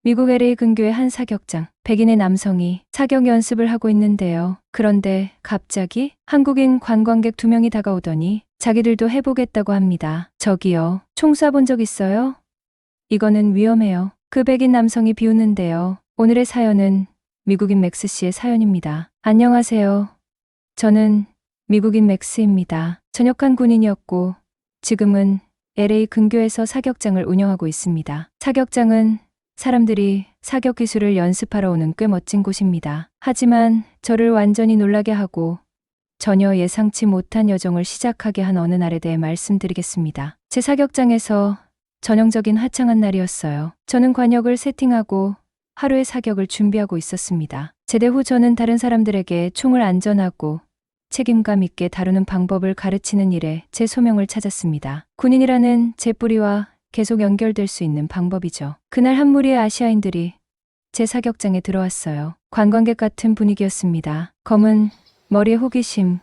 미국 LA 근교의 한 사격장, 백인의 남성이 사격 연습을 하고 있는데요. 그런데 갑자기 한국인 관광객 2명이 다가오더니 자기들도 해보겠다고 합니다. 저기요, 총 쏴본 적 있어요? 이거는 위험해요. 그 백인 남성이 비웃는데요. 오늘의 사연은 미국인 맥스 씨의 사연입니다. 안녕하세요. 저는 미국인 맥스입니다. 전역한 군인이었고 지금은 LA 근교에서 사격장을 운영하고 있습니다. 사격장은 사람들이 사격 기술을 연습하러 오는 꽤 멋진 곳입니다. 하지만 저를 완전히 놀라게 하고 전혀 예상치 못한 여정을 시작하게 한 어느 날에 대해 말씀드리겠습니다. 제 사격장에서 전형적인 화창한 날이었어요. 저는 관역을 세팅하고 하루의 사격을 준비하고 있었습니다. 제대 후 저는 다른 사람들에게 총을 안전하고 책임감 있게 다루는 방법을 가르치는 일에 제 소명을 찾았습니다. 군인이라는 제 뿌리와 계속 연결될 수 있는 방법이죠. 그날 한 무리의 아시아인들이 제 사격장에 들어왔어요. 관광객 같은 분위기였습니다. 검은 머리에 호기심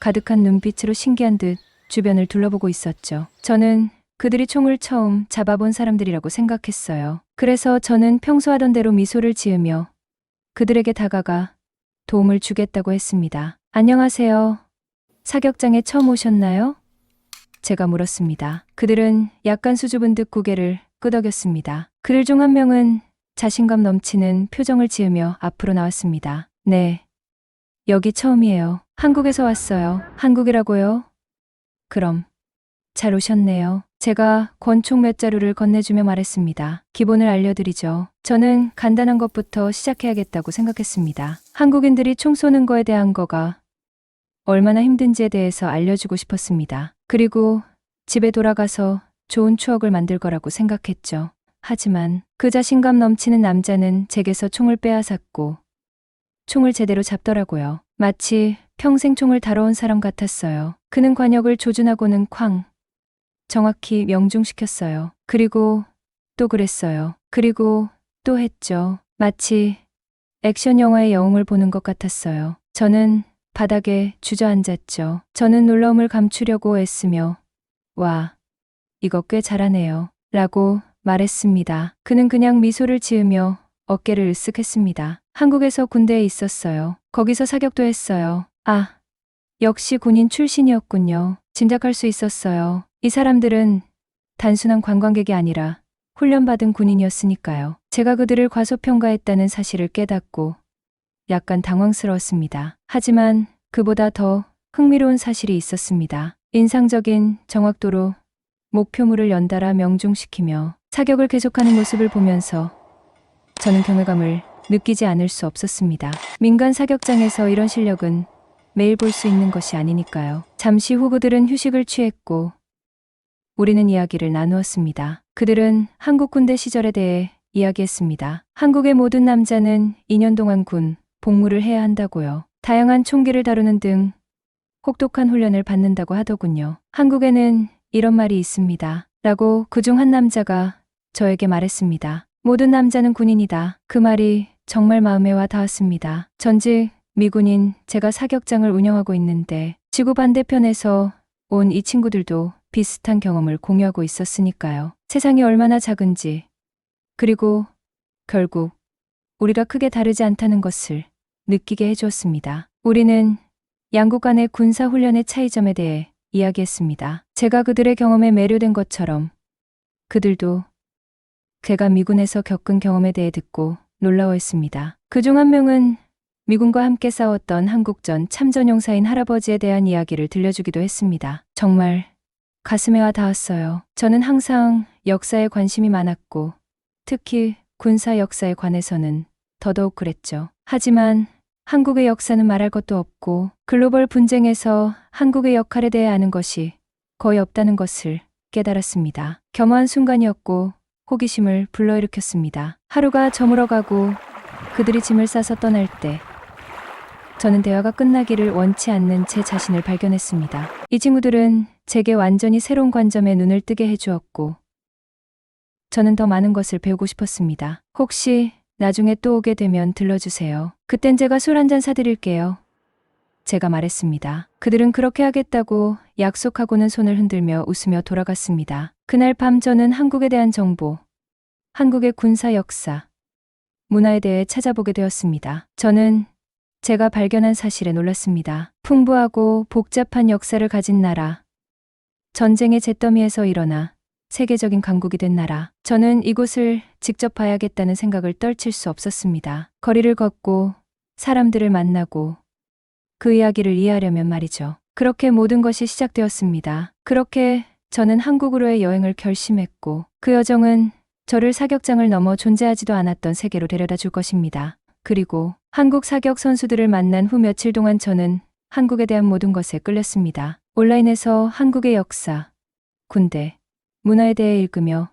가득한 눈빛으로 신기한 듯 주변을 둘러보고 있었죠. 저는 그들이 총을 처음 잡아본 사람들이라고 생각했어요. 그래서 저는 평소 하던 대로 미소를 지으며 그들에게 다가가 도움을 주겠다고 했습니다. 안녕하세요. 사격장에 처음 오셨나요? 제가 물었습니다. 그들은 약간 수줍은 듯 고개를 끄덕였습니다. 그들 중 한 명은 자신감 넘치는 표정을 지으며 앞으로 나왔습니다. 네. 여기 처음이에요. 한국에서 왔어요. 한국이라고요? 그럼 잘 오셨네요. 제가 권총 몇 자루를 건네주며 말했습니다. 기본을 알려드리죠. 저는 간단한 것부터 시작해야겠다고 생각했습니다. 한국인들이 총 쏘는 거에 대한 거가 얼마나 힘든지에 대해서 알려주고 싶었습니다. 그리고 집에 돌아가서 좋은 추억을 만들 거라고 생각했죠. 하지만 그 자신감 넘치는 남자는 제게서 총을 빼앗았고 총을 제대로 잡더라고요. 마치 평생 총을 다뤄온 사람 같았어요. 그는 관역을 조준하고는 쾅 정확히 명중시켰어요. 그리고 또 그랬어요. 그리고 또 했죠. 마치 액션 영화의 영웅을 보는 것 같았어요. 저는 바닥에 주저앉았죠. 저는 놀라움을 감추려고 애쓰며 와, 이거 꽤 잘하네요. 라고 말했습니다. 그는 그냥 미소를 지으며 어깨를 으쓱했습니다. 한국에서 군대에 있었어요. 거기서 사격도 했어요. 아, 역시 군인 출신이었군요. 짐작할 수 있었어요. 이 사람들은 단순한 관광객이 아니라 훈련받은 군인이었으니까요. 제가 그들을 과소평가했다는 사실을 깨닫고 약간 당황스러웠습니다. 하지만 그보다 더 흥미로운 사실이 있었습니다. 인상적인 정확도로 목표물을 연달아 명중시키며 사격을 계속하는 모습을 보면서 저는 경외감을 느끼지 않을 수 없었습니다. 민간 사격장에서 이런 실력은 매일 볼 수 있는 것이 아니니까요. 잠시 후 그들은 휴식을 취했고 우리는 이야기를 나누었습니다. 그들은 한국 군대 시절에 대해 이야기했습니다. 한국의 모든 남자는 2년 동안 군 복무를 해야 한다고요. 다양한 총기를 다루는 등 혹독한 훈련을 받는다고 하더군요. 한국에는 이런 말이 있습니다. 라고 그중 한 남자가 저에게 말했습니다. 모든 남자는 군인이다. 그 말이 정말 마음에 와 닿았습니다. 전직 미군인 제가 사격장을 운영하고 있는데 지구 반대편에서 온 이 친구들도 비슷한 경험을 공유하고 있었으니까요. 세상이 얼마나 작은지 그리고 결국 우리가 크게 다르지 않다는 것을 느끼게 해주었습니다. 우리는 양국 간의 군사훈련의 차이점에 대해 이야기했습니다. 제가 그들의 경험에 매료된 것처럼 그들도 걔가 미군에서 겪은 경험에 대해 듣고 놀라워했습니다. 그중 한 명은 미군과 함께 싸웠던 한국전 참전용사인 할아버지에 대한 이야기를 들려주기도 했습니다. 정말 가슴에 와 닿았어요. 저는 항상 역사에 관심이 많았고 특히 군사 역사에 관해서는 더더욱 그랬죠. 하지만 한국의 역사는 말할 것도 없고 글로벌 분쟁에서 한국의 역할에 대해 아는 것이 거의 없다는 것을 깨달았습니다. 겸허한 순간이었고 호기심을 불러일으켰습니다. 하루가 저물어가고 그들이 짐을 싸서 떠날 때 저는 대화가 끝나기를 원치 않는 제 자신을 발견했습니다. 이 친구들은 제게 완전히 새로운 관점에 눈을 뜨게 해주었고 저는 더 많은 것을 배우고 싶었습니다. 혹시 나중에 또 오게 되면 들러주세요. 그땐 제가 술 한잔 사드릴게요. 제가 말했습니다. 그들은 그렇게 하겠다고 약속하고는 손을 흔들며 웃으며 돌아갔습니다. 그날 밤 저는 한국에 대한 정보, 한국의 군사 역사, 문화에 대해 찾아보게 되었습니다. 저는 제가 발견한 사실에 놀랐습니다. 풍부하고 복잡한 역사를 가진 나라, 전쟁의 잿더미에서 일어나 세계적인 강국이 된 나라. 저는 이곳을 직접 봐야겠다는 생각을 떨칠 수 없었습니다. 거리를 걷고 사람들을 만나고 그 이야기를 이해하려면 말이죠. 그렇게 모든 것이 시작되었습니다. 그렇게 저는 한국으로의 여행을 결심했고 그 여정은 저를 사격장을 넘어 존재하지도 않았던 세계로 데려다 줄 것입니다. 그리고 한국 사격 선수들을 만난 후 며칠 동안 저는 한국에 대한 모든 것에 끌렸습니다. 온라인에서 한국의 역사, 군대, 문화에 대해 읽으며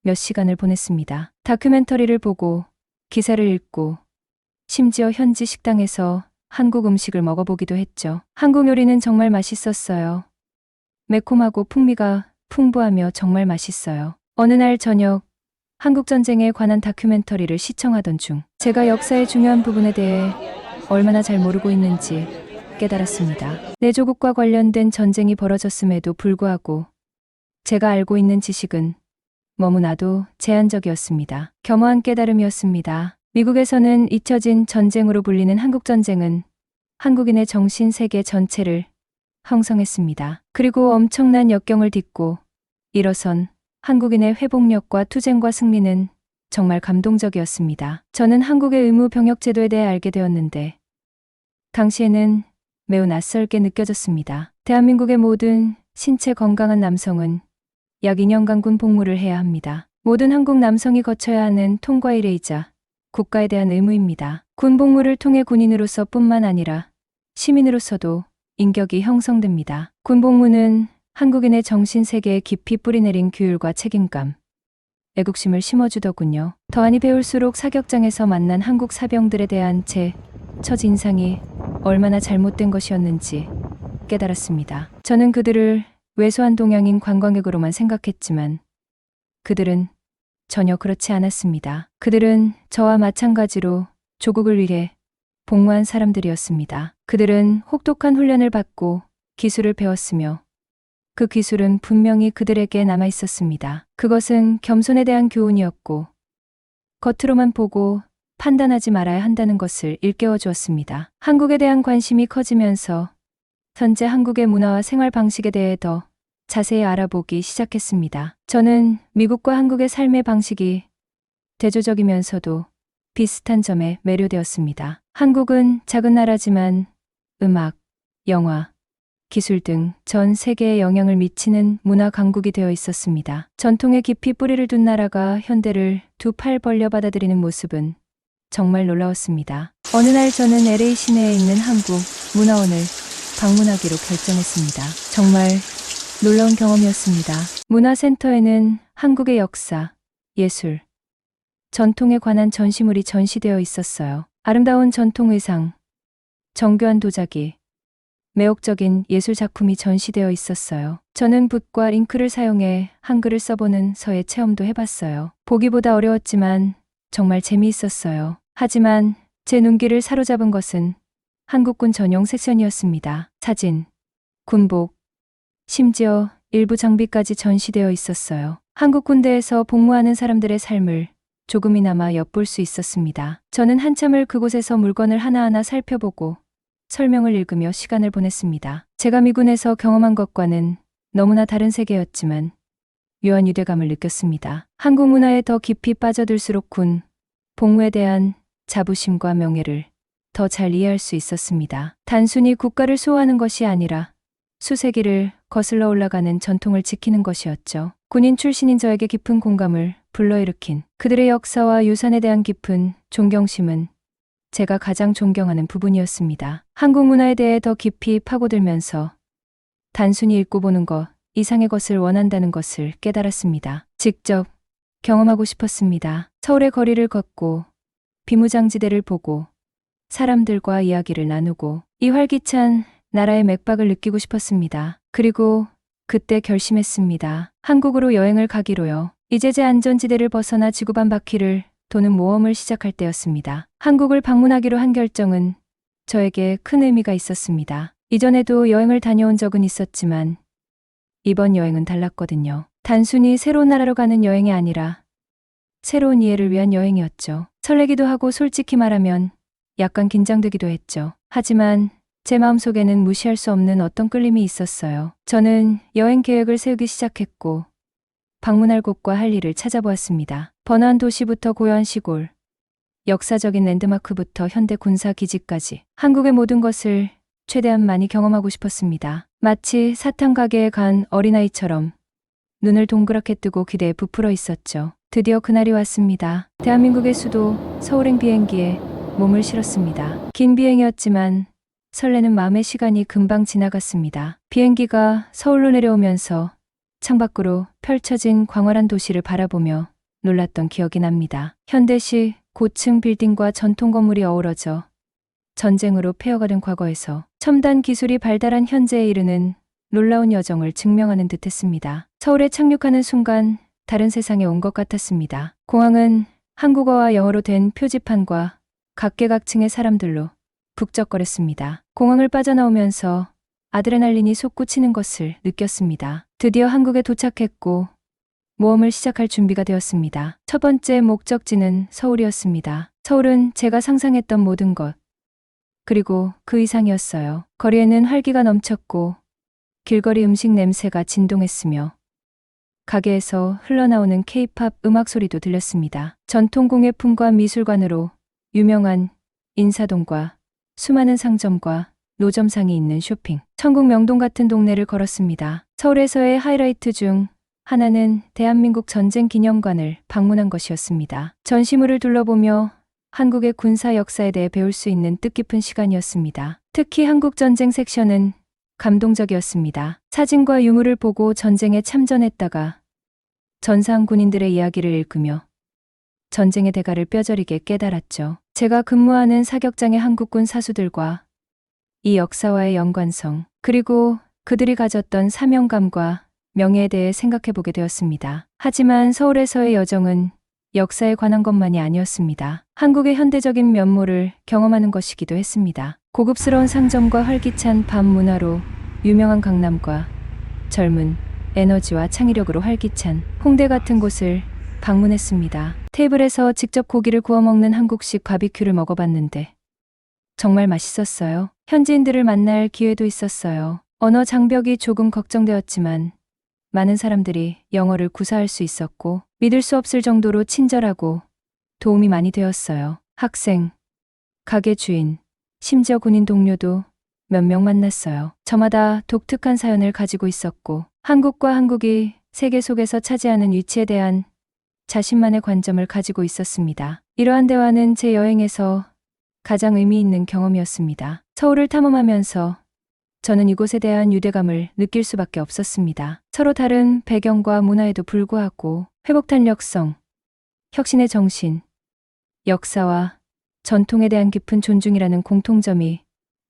몇 시간을 보냈습니다. 다큐멘터리를 보고 기사를 읽고 심지어 현지 식당에서 한국 음식을 먹어보기도 했죠. 한국 요리는 정말 맛있었어요. 매콤하고 풍미가 풍부하며 정말 맛있어요. 어느 날 저녁 한국전쟁에 관한 다큐멘터리를 시청하던 중 제가 역사의 중요한 부분에 대해 얼마나 잘 모르고 있는지 깨달았습니다. 내 조국과 관련된 전쟁이 벌어졌음에도 불구하고 제가 알고 있는 지식은 너무나도 제한적이었습니다. 겸허한 깨달음이었습니다. 미국에서는 잊혀진 전쟁으로 불리는 한국전쟁은 한국인의 정신 세계 전체를 형성했습니다. 그리고 엄청난 역경을 딛고 일어선 한국인의 회복력과 투쟁과 승리는 정말 감동적이었습니다. 저는 한국의 의무 병역 제도에 대해 알게 되었는데 당시에는 매우 낯설게 느껴졌습니다. 대한민국의 모든 신체 건강한 남성은 약 2년간 군 복무를 해야 합니다. 모든 한국 남성이 거쳐야 하는 통과 일회이자 국가에 대한 의무입니다. 군 복무를 통해 군인으로서 뿐만 아니라 시민으로서도 인격이 형성됩니다. 군 복무는 한국인의 정신세계에 깊이 뿌리내린 규율과 책임감, 애국심을 심어주더군요. 더하니 배울수록 사격장에서 만난 한국 사병들에 대한 제 첫인상이 얼마나 잘못된 것이었는지 깨달았습니다. 저는 그들을 왜소한 동양인 관광객으로만 생각했지만 그들은 전혀 그렇지 않았습니다. 그들은 저와 마찬가지로 조국을 위해 복무한 사람들이었습니다. 그들은 혹독한 훈련을 받고 기술을 배웠으며 그 기술은 분명히 그들에게 남아 있었습니다. 그것은 겸손에 대한 교훈이었고 겉으로만 보고 판단하지 말아야 한다는 것을 일깨워 주었습니다. 한국에 대한 관심이 커지면서 현재 한국의 문화와 생활 방식에 대해 더 자세히 알아보기 시작했습니다. 저는 미국과 한국의 삶의 방식이 대조적이면서도 비슷한 점에 매료되었습니다. 한국은 작은 나라지만 음악, 영화, 기술 등 전 세계에 영향을 미치는 문화 강국이 되어 있었습니다. 전통에 깊이 뿌리를 둔 나라가 현대를 두 팔 벌려 받아들이는 모습은 정말 놀라웠습니다. 어느 날 저는 LA 시내에 있는 한국 문화원을 방문하기로 결정했습니다. 정말 놀라운 경험이었습니다. 문화센터에는 한국의 역사, 예술, 전통에 관한 전시물이 전시되어 있었어요. 아름다운 전통 의상, 정교한 도자기, 매혹적인 예술 작품이 전시되어 있었어요. 저는 붓과 잉크를 사용해 한글을 써보는 서예 체험도 해봤어요. 보기보다 어려웠지만 정말 재미있었어요. 하지만 제 눈길을 사로잡은 것은 한국군 전용 섹션이었습니다. 사진, 군복, 심지어 일부 장비까지 전시되어 있었어요. 한국 군대에서 복무하는 사람들의 삶을 조금이나마 엿볼 수 있었습니다. 저는 한참을 그곳에서 물건을 하나하나 살펴보고 설명을 읽으며 시간을 보냈습니다. 제가 미군에서 경험한 것과는 너무나 다른 세계였지만 묘한 유대감을 느꼈습니다. 한국 문화에 더 깊이 빠져들수록 군 복무에 대한 자부심과 명예를 더 잘 이해할 수 있었습니다. 단순히 국가를 수호하는 것이 아니라 수세기를 거슬러 올라가는 전통을 지키는 것이었죠. 군인 출신인 저에게 깊은 공감을 불러일으킨 그들의 역사와 유산에 대한 깊은 존경심은 제가 가장 존경하는 부분이었습니다. 한국 문화에 대해 더 깊이 파고들면서 단순히 읽고 보는 것 이상의 것을 원한다는 것을 깨달았습니다. 직접 경험하고 싶었습니다. 서울의 거리를 걷고 비무장지대를 보고 사람들과 이야기를 나누고 이 활기찬 나라의 맥박을 느끼고 싶었습니다. 그리고 그때 결심했습니다. 한국으로 여행을 가기로요. 이제 제 안전지대를 벗어나 지구반 바퀴를 도는 모험을 시작할 때였습니다. 한국을 방문하기로 한 결정은 저에게 큰 의미가 있었습니다. 이전에도 여행을 다녀온 적은 있었지만 이번 여행은 달랐거든요. 단순히 새로운 나라로 가는 여행이 아니라 새로운 이해를 위한 여행이었죠. 설레기도 하고 솔직히 말하면 약간 긴장되기도 했죠. 하지만 제 마음속에는 무시할 수 없는 어떤 끌림이 있었어요. 저는 여행 계획을 세우기 시작했고 방문할 곳과 할 일을 찾아보았습니다. 번화한 도시부터 고요한 시골, 역사적인 랜드마크부터 현대 군사 기지까지 한국의 모든 것을 최대한 많이 경험하고 싶었습니다. 마치 사탕 가게에 간 어린아이처럼 눈을 동그랗게 뜨고 기대에 부풀어 있었죠. 드디어 그날이 왔습니다. 대한민국의 수도 서울행 비행기에 몸을 실었습니다. 긴 비행이었지만 설레는 마음의 시간이 금방 지나갔습니다. 비행기가 서울로 내려오면서 창밖으로 펼쳐진 광활한 도시를 바라보며 놀랐던 기억이 납니다. 현대식 고층 빌딩과 전통 건물이 어우러져 전쟁으로 폐허가 된 과거에서 첨단 기술이 발달한 현재에 이르는 놀라운 여정을 증명하는 듯했습니다. 서울에 착륙하는 순간 다른 세상에 온 것 같았습니다. 공항은 한국어와 영어로 된 표지판과 각계각층의 사람들로 북적거렸습니다. 공항을 빠져나오면서 아드레날린이 솟구치는 것을 느꼈습니다. 드디어 한국에 도착했고 모험을 시작할 준비가 되었습니다. 첫 번째 목적지는 서울이었습니다. 서울은 제가 상상했던 모든 것, 그리고 그 이상이었어요. 거리에는 활기가 넘쳤고 길거리 음식 냄새가 진동했으며 가게에서 흘러나오는 K-팝 음악 소리도 들렸습니다. 전통 공예품과 미술관으로 유명한 인사동과 수많은 상점과 노점상이 있는 쇼핑, 천국 명동 같은 동네를 걸었습니다. 서울에서의 하이라이트 중 하나는 대한민국 전쟁 기념관을 방문한 것이었습니다. 전시물을 둘러보며 한국의 군사 역사에 대해 배울 수 있는 뜻깊은 시간이었습니다. 특히 한국 전쟁 섹션은 감동적이었습니다. 사진과 유물을 보고 전쟁에 참전했다가 전사한 군인들의 이야기를 읽으며 전쟁의 대가를 뼈저리게 깨달았죠. 제가 근무하는 사격장의 한국군 사수들과 이 역사와의 연관성, 그리고 그들이 가졌던 사명감과 명예에 대해 생각해보게 되었습니다. 하지만 서울에서의 여정은 역사에 관한 것만이 아니었습니다. 한국의 현대적인 면모를 경험하는 것이기도 했습니다. 고급스러운 상점과 활기찬 밤 문화로 유명한 강남과 젊은 에너지와 창의력으로 활기찬 홍대 같은 곳을 방문했습니다. 테이블에서 직접 고기를 구워 먹는 한국식 바비큐를 먹어봤는데 정말 맛있었어요. 현지인들을 만날 기회도 있었어요. 언어 장벽이 조금 걱정되었지만 많은 사람들이 영어를 구사할 수 있었고 믿을 수 없을 정도로 친절하고 도움이 많이 되었어요. 학생, 가게 주인, 심지어 군인 동료도 몇 명 만났어요. 저마다 독특한 사연을 가지고 있었고 한국과 한국이 세계 속에서 차지하는 위치에 대한 자신만의 관점을 가지고 있었습니다. 이러한 대화는 제 여행에서 가장 의미 있는 경험이었습니다. 서울을 탐험하면서 저는 이곳에 대한 유대감을 느낄 수밖에 없었습니다. 서로 다른 배경과 문화에도 불구하고 회복 탄력성, 혁신의 정신, 역사와 전통에 대한 깊은 존중이라는 공통점이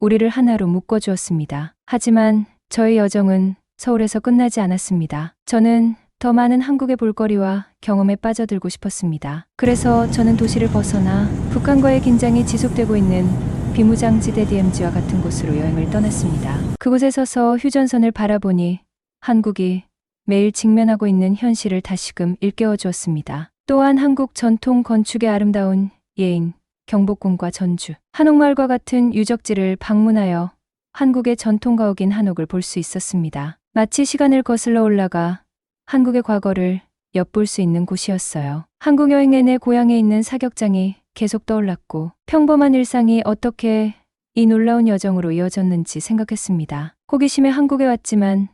우리를 하나로 묶어주었습니다. 하지만 저의 여정은 서울에서 끝나지 않았습니다. 저는 더 많은 한국의 볼거리와 경험에 빠져들고 싶었습니다. 그래서 저는 도시를 벗어나 북한과의 긴장이 지속되고 있는 비무장지대 DMZ와 같은 곳으로 여행을 떠났습니다. 그곳에 서서 휴전선을 바라보니 한국이 매일 직면하고 있는 현실을 다시금 일깨워 주었습니다. 또한 한국 전통 건축의 아름다운 예인, 경복궁과 전주, 한옥마을과 같은 유적지를 방문하여 한국의 전통 가옥인 한옥을 볼 수 있었습니다. 마치 시간을 거슬러 올라가 한국의 과거를 엿볼 수 있는 곳이었어요. 한국 여행 내내 고향에 있는 사격장이 계속 떠올랐고 평범한 일상이 어떻게 이 놀라운 여정으로 이어졌는지 생각했습니다. 호기심에 한국에 왔지만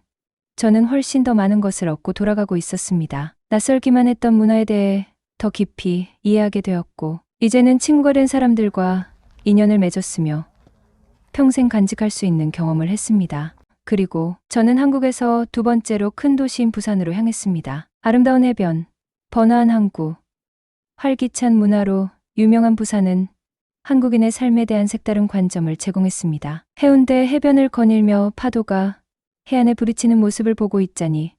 저는 훨씬 더 많은 것을 얻고 돌아가고 있었습니다. 낯설기만 했던 문화에 대해 더 깊이 이해하게 되었고 이제는 친구가 된 사람들과 인연을 맺었으며 평생 간직할 수 있는 경험을 했습니다. 그리고 저는 한국에서 두 번째로 큰 도시인 부산으로 향했습니다. 아름다운 해변, 번화한 항구, 활기찬 문화로 유명한 부산은 한국인의 삶에 대한 색다른 관점을 제공했습니다. 해운대 해변을 거닐며 파도가 해안에 부딪히는 모습을 보고 있자니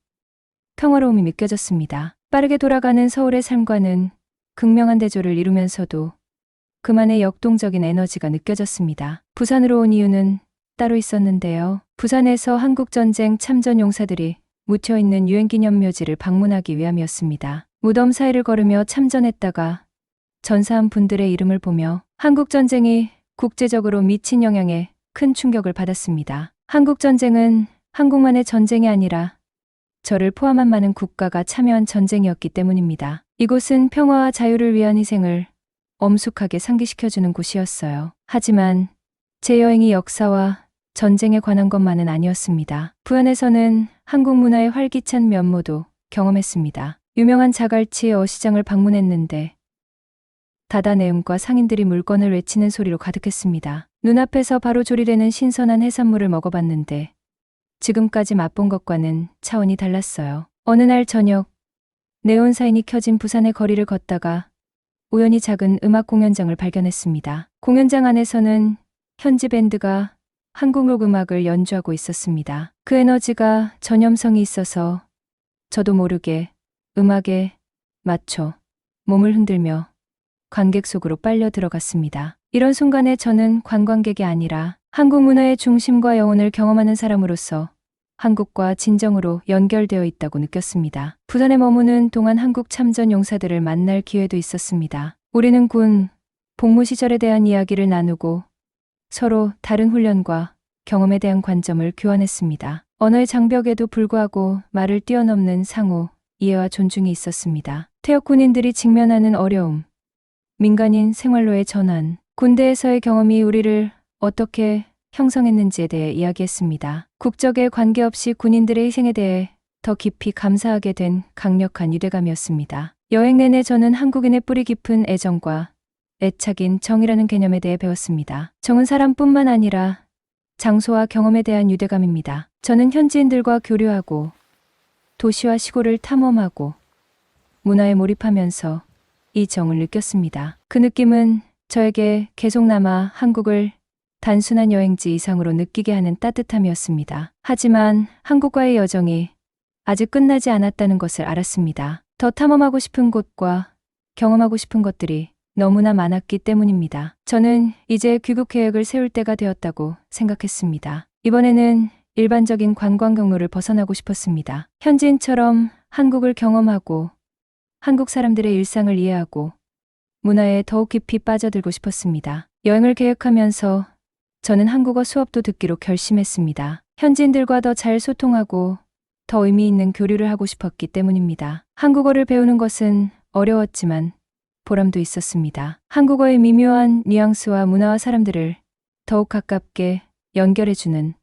평화로움이 느껴졌습니다. 빠르게 돌아가는 서울의 삶과는 극명한 대조를 이루면서도 그만의 역동적인 에너지가 느껴졌습니다. 부산으로 온 이유는 따로 있었는데요. 부산에서 한국전쟁 참전 용사들이 묻혀있는 유엔기념묘지를 방문하기 위함이었습니다. 무덤 사이를 걸으며 참전했다가 전사한 분들의 이름을 보며 한국전쟁이 국제적으로 미친 영향에 큰 충격을 받았습니다. 한국전쟁은 한국만의 전쟁이 아니라 저를 포함한 많은 국가가 참여한 전쟁이었기 때문입니다. 이곳은 평화와 자유를 위한 희생을 엄숙하게 상기시켜주는 곳이었어요. 하지만 제 여행이 역사와 전쟁에 관한 것만은 아니었습니다. 부안에서는 한국 문화의 활기찬 면모도 경험했습니다. 유명한 자갈치 어시장을 방문했는데 다다내음과 상인들이 물건을 외치는 소리로 가득했습니다. 눈앞에서 바로 조리되는 신선한 해산물을 먹어봤는데 지금까지 맛본 것과는 차원이 달랐어요. 어느 날 저녁 네온사인이 켜진 부산의 거리를 걷다가 우연히 작은 음악 공연장을 발견했습니다. 공연장 안에서는 현지 밴드가 한국록 음악을 연주하고 있었습니다. 그 에너지가 전염성이 있어서 저도 모르게 음악에 맞춰 몸을 흔들며 관객 속으로 빨려 들어갔습니다. 이런 순간에 저는 관광객이 아니라 한국 문화의 중심과 영혼을 경험하는 사람으로서 한국과 진정으로 연결되어 있다고 느꼈습니다. 부산에 머무는 동안 한국 참전 용사들을 만날 기회도 있었습니다. 우리는 군 복무 시절에 대한 이야기를 나누고 서로 다른 훈련과 경험에 대한 관점을 교환했습니다. 언어의 장벽에도 불구하고 말을 뛰어넘는 상호 이해와 존중이 있었습니다. 퇴역 군인들이 직면하는 어려움, 민간인 생활로의 전환, 군대에서의 경험이 우리를 어떻게 형성했는지에 대해 이야기했습니다. 국적에 관계없이 군인들의 희생에 대해 더 깊이 감사하게 된 강력한 유대감이었습니다. 여행 내내 저는 한국인의 뿌리 깊은 애정과 애착인 정이라는 개념에 대해 배웠습니다. 정은 사람뿐만 아니라 장소와 경험에 대한 유대감입니다. 저는 현지인들과 교류하고 도시와 시골을 탐험하고 문화에 몰입하면서 이 정을 느꼈습니다. 그 느낌은 저에게 계속 남아 한국을 단순한 여행지 이상으로 느끼게 하는 따뜻함이었습니다. 하지만 한국과의 여정이 아직 끝나지 않았다는 것을 알았습니다. 더 탐험하고 싶은 곳과 경험하고 싶은 것들이 너무나 많았기 때문입니다. 저는 이제 귀국 계획을 세울 때가 되었다고 생각했습니다. 이번에는 일반적인 관광 경로를 벗어나고 싶었습니다. 현지인처럼 한국을 경험하고 한국 사람들의 일상을 이해하고 문화에 더욱 깊이 빠져들고 싶었습니다. 여행을 계획하면서 저는 한국어 수업도 듣기로 결심했습니다. 현지인들과 더 잘 소통하고 더 의미 있는 교류를 하고 싶었기 때문입니다. 한국어를 배우는 것은 어려웠지만 보람도 있었습니다. 한국어의 미묘한 뉘앙스와 문화와 사람들을 더욱 가깝게 연결해주는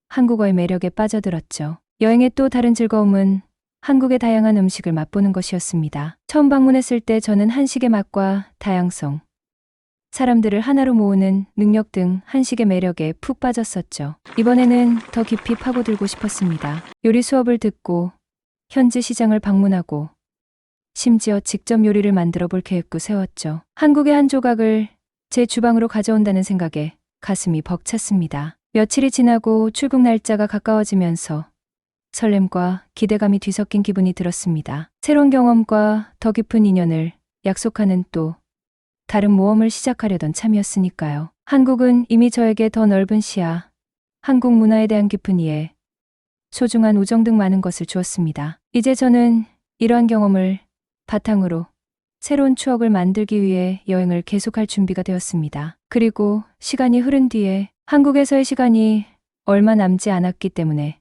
한국어의 매력에 빠져들었죠. 여행의 또 다른 즐거움은 한국의 다양한 음식을 맛보는 것이었습니다. 처음 방문했을 때 저는 한식의 맛과 다양성, 사람들을 하나로 모으는 능력 등 한식의 매력에 푹 빠졌었죠. 이번에는 더 깊이 파고들고 싶었습니다. 요리 수업을 듣고 현지 시장을 방문하고 심지어 직접 요리를 만들어 볼 계획도 세웠죠. 한국의 한 조각을 제 주방으로 가져온다는 생각에 가슴이 벅찼습니다. 며칠이 지나고 출국 날짜가 가까워지면서 설렘과 기대감이 뒤섞인 기분이 들었습니다. 새로운 경험과 더 깊은 인연을 약속하는 또 다른 모험을 시작하려던 참이었으니까요. 한국은 이미 저에게 더 넓은 시야, 한국 문화에 대한 깊은 이해, 소중한 우정 등 많은 것을 주었습니다. 이제 저는 이러한 경험을 바탕으로 새로운 추억을 만들기 위해 여행을 계속할 준비가 되었습니다. 그리고 시간이 흐른 뒤에 한국에서의 시간이 얼마 남지 않았기 때문에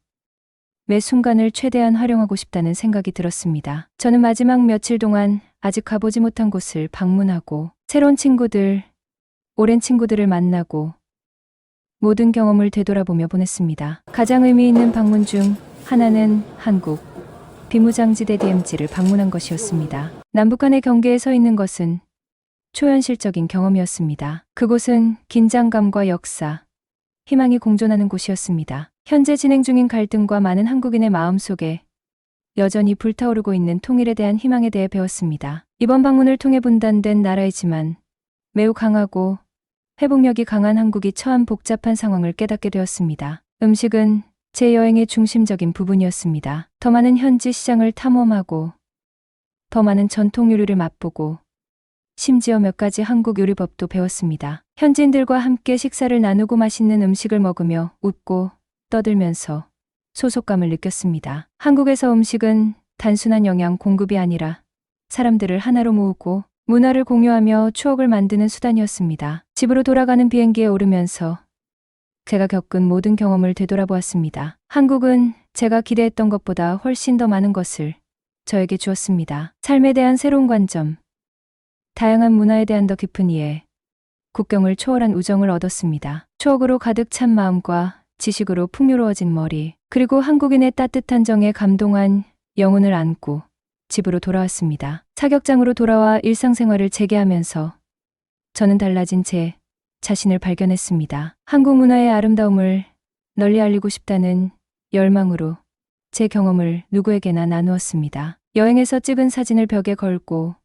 매 순간을 최대한 활용하고 싶다는 생각이 들었습니다. 저는 마지막 며칠 동안 아직 가보지 못한 곳을 방문하고 새로운 친구들, 오랜 친구들을 만나고 모든 경험을 되돌아보며 보냈습니다. 가장 의미 있는 방문 중 하나는 한국 비무장지대 DMZ를 방문한 것이었습니다. 남북한의 경계에 서 있는 것은 초현실적인 경험이었습니다. 그곳은 긴장감과 역사, 희망이 공존하는 곳이었습니다. 현재 진행 중인 갈등과 많은 한국인의 마음속에 여전히 불타오르고 있는 통일에 대한 희망에 대해 배웠습니다. 이번 방문을 통해 분단된 나라이지만 매우 강하고 회복력이 강한 한국이 처한 복잡한 상황을 깨닫게 되었습니다. 음식은 제 여행의 중심적인 부분이었습니다. 더 많은 현지 시장을 탐험하고 더 많은 전통 요리를 맛보고 심지어 몇 가지 한국 요리법도 배웠습니다. 현지인들과 함께 식사를 나누고 맛있는 음식을 먹으며 웃고 떠들면서 소속감을 느꼈습니다. 한국에서 음식은 단순한 영양 공급이 아니라 사람들을 하나로 모으고 문화를 공유하며 추억을 만드는 수단이었습니다. 집으로 돌아가는 비행기에 오르면서 제가 겪은 모든 경험을 되돌아보았습니다. 한국은 제가 기대했던 것보다 훨씬 더 많은 것을 저에게 주었습니다. 삶에 대한 새로운 관점, 다양한 문화에 대한 더 깊은 이해, 국경을 초월한 우정을 얻었습니다. 추억으로 가득 찬 마음과 지식으로 풍요로워진 머리, 그리고 한국인의 따뜻한 정에 감동한 영혼을 안고 집으로 돌아왔습니다. 사격장으로 돌아와 일상생활을 재개하면서 저는 달라진 제 자신을 발견했습니다. 한국 문화의 아름다움을 널리 알리고 싶다는 열망으로 제 경험을 누구에게나 나누었습니다. 여행에서 찍은 사진을 벽에 걸고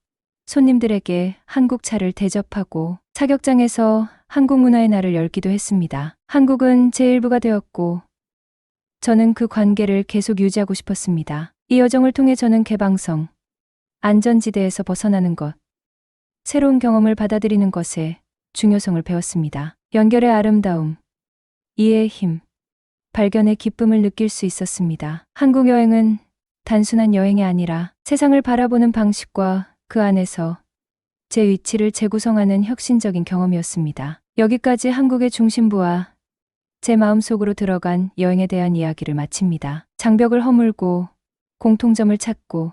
손님들에게 한국 차를 대접하고 사격장에서 한국 문화의 날을 열기도 했습니다. 한국은 제 일부가 되었고 저는 그 관계를 계속 유지하고 싶었습니다. 이 여정을 통해 저는 개방성, 안전지대에서 벗어나는 것, 새로운 경험을 받아들이는 것의 중요성을 배웠습니다. 연결의 아름다움, 이해의 힘, 발견의 기쁨을 느낄 수 있었습니다. 한국 여행은 단순한 여행이 아니라 세상을 바라보는 방식과 그 안에서 제 위치를 재구성하는 혁신적인 경험이었습니다. 여기까지 한국의 중심부와 제 마음속으로 들어간 여행에 대한 이야기를 마칩니다. 장벽을 허물고 공통점을 찾고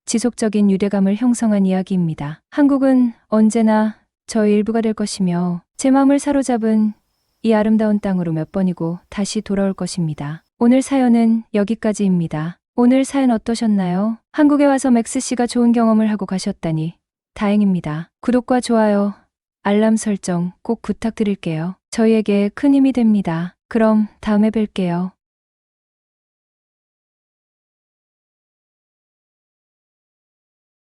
지속적인 유대감을 형성한 이야기입니다. 한국은 언제나 저의 일부가 될 것이며 제 마음을 사로잡은 이 아름다운 땅으로 몇 번이고 다시 돌아올 것입니다. 오늘 사연은 여기까지입니다. 오늘 사연 어떠셨나요? 한국에 와서 맥스 씨가 좋은 경험을 하고 가셨다니 다행입니다. 구독과 좋아요, 알람 설정 꼭 부탁드릴게요. 저희에게 큰 힘이 됩니다. 그럼 다음에 뵐게요.